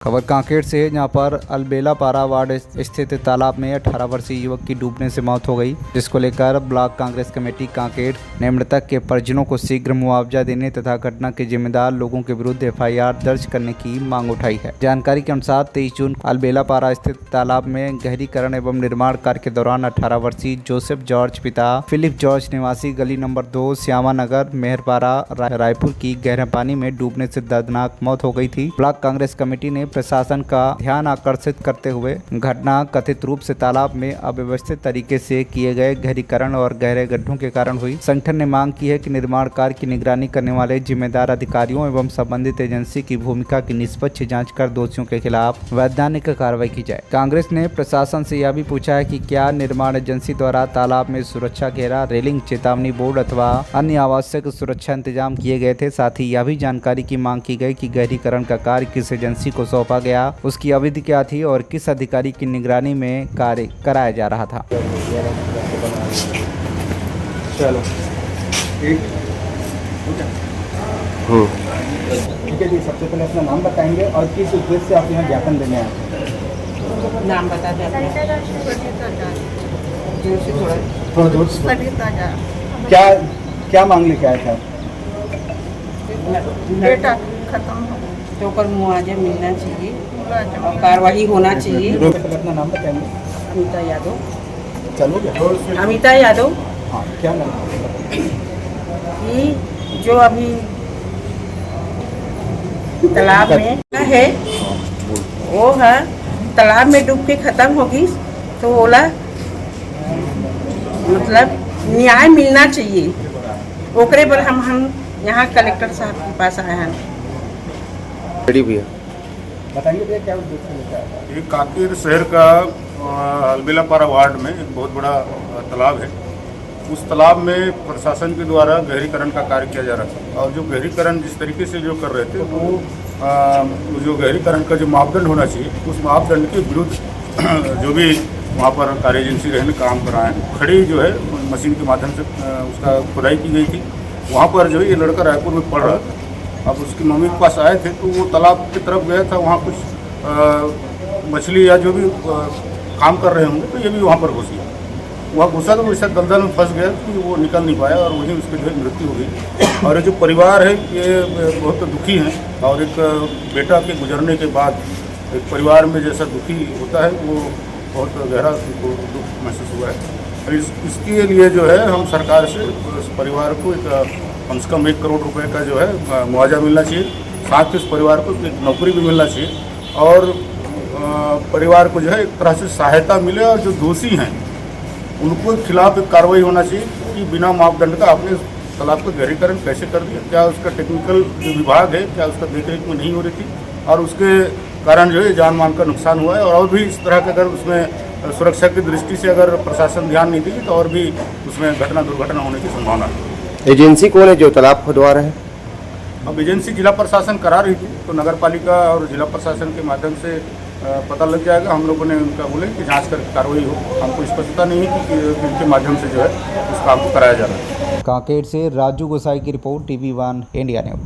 खबर कांकेर से है, जहां पर अलबेला पारा वार्ड स्थित तालाब में 18 वर्षीय युवक की डूबने से मौत हो गई, जिसको लेकर ब्लॉक कांग्रेस कमेटी कांकेर ने मृतक के परिजनों को शीघ्र मुआवजा देने तथा घटना के जिम्मेदार लोगों के विरुद्ध FIR दर्ज करने की मांग उठाई है। जानकारी के अनुसार 23 जून अलबेला पारा स्थित तालाब में गहरीकरण एवं निर्माण कार्य के दौरान 18 वर्षीय जोसेफ जॉर्ज पिता फिलिप जॉर्ज निवासी गली नंबर 2 श्यामा नगर मेहरपारा रायपुर की गहरे पानी में डूबने से दर्दनाक मौत हो गई थी। ब्लॉक कांग्रेस कमेटी ने प्रशासन का ध्यान आकर्षित करते हुए घटना कथित रूप से तालाब में अव्यवस्थित तरीके से किए गए गहरीकरण और गहरे गड्ढों के कारण हुई। संगठन ने मांग की है कि निर्माण कार्य की निगरानी करने वाले जिम्मेदार अधिकारियों एवं संबंधित एजेंसी की भूमिका की निष्पक्ष जांच कर दोषियों के खिलाफ वैधानिक कार्रवाई की जाए। कांग्रेस ने प्रशासन से यह भी पूछा है कि क्या निर्माण एजेंसी द्वारा तालाब में सुरक्षा घेरा, रेलिंग, चेतावनी बोर्ड अथवा अन्य आवश्यक सुरक्षा इंतजाम किए गए थे। साथ ही यह भी जानकारी की मांग की गई कि गहरीकरण का कार्य किस एजेंसी को सौंपा गया, उसकी अवधि क्या थी और किस अधिकारी की निगरानी में कार्य कराया जा रहा था। चलो ठीक है जी, सबसे पहले अपना नाम बताएंगे और किस उद्देश्य से आप यहाँ ज्ञापन देने आए हैं? नाम बता दें थोड़ा दूर से। क्या मांग लेके आए थे? बेटा खत्म हो तो ओकर मुआवजा मिलना चाहिए और कार्रवाई होना चाहिए। अपना नाम बताएंगे? अमिता यादव। चलोगे? अमिता यादव। हाँ, क्या नाम कि जो अभी तालाब में है वो है, तालाब में डूब के खत्म होगी तो बोला मतलब न्याय मिलना चाहिए। ओकरे पर हम यहाँ कलेक्टर साहब के पास आए हैं। बताइए भैया, क्या उद्देश्य लेके आए हैं? ये कांकेर शहर का अलबेला पारा वार्ड में एक बहुत बड़ा तालाब है। उस तालाब में प्रशासन के द्वारा गहरीकरण का कार्य किया जा रहा था और जो गहरीकरण जिस तरीके से जो कर रहे थे वो जो गहरीकरण का जो मापदंड होना चाहिए उस मापदंड के विरुद्ध जो भी वहाँ पर कार्य एजेंसी रहने काम कर रहा है, खड़ी जो है मशीन के माध्यम से उसका खुदाई की गई थी। वहाँ पर जो है ये लड़का रायपुर में पढ़ रहा था। अब उसकी मम्मी के पास आए थे तो वो तालाब की तरफ गया था, वहाँ कुछ मछली या जो भी काम कर रहे होंगे तो ये भी वहाँ पर घुस गया। वहाँ घुसा तो वैसा दलदल में फंस गया कि वो निकल नहीं पाया और वहीं उसकी जो है मृत्यु हो गई। और ये जो परिवार है ये बहुत दुखी हैं और एक बेटा के गुजरने के बाद एक परिवार में जैसा दुखी होता है वो बहुत गहरा दुख महसूस हुआ है। और इसके लिए जो है हम सरकार से उस परिवार को एक कम से कम 1 करोड़ रुपए का जो है मुआवजा मिलना चाहिए। साथ ही उस परिवार को एक नौकरी भी मिलना चाहिए और परिवार को जो है एक तरह से सहायता मिले और जो दोषी हैं उनको खिलाफ एक कार्रवाई होना चाहिए कि बिना मापदंड का आपने तालाब का गहरीकरण कैसे कर दिया, क्या उसका टेक्निकल जो विभाग है क्या उसका देखरेख में नहीं हो रही थी और उसके कारण जो है जान मान का नुकसान हुआ है। और भी इस तरह के अगर उसमें सुरक्षा की दृष्टि से अगर प्रशासन ध्यान नहीं देगी तो और भी उसमें दुर्घटना होने की संभावना है। एजेंसी कौन है जो तालाब खुदवा रहे हैं? अब एजेंसी जिला प्रशासन करा रही थी तो नगर पालिका और जिला प्रशासन के माध्यम से पता लग जाएगा। हम लोगों ने उनका बोले कि जांच करके कार्रवाई हो। हमको स्पष्टता नहीं है कि इनके माध्यम से जो है उस काम को कराया जा रहा है। कांकेर से राजू गोसाई की रिपोर्ट, TV1 इंडिया न्यूज।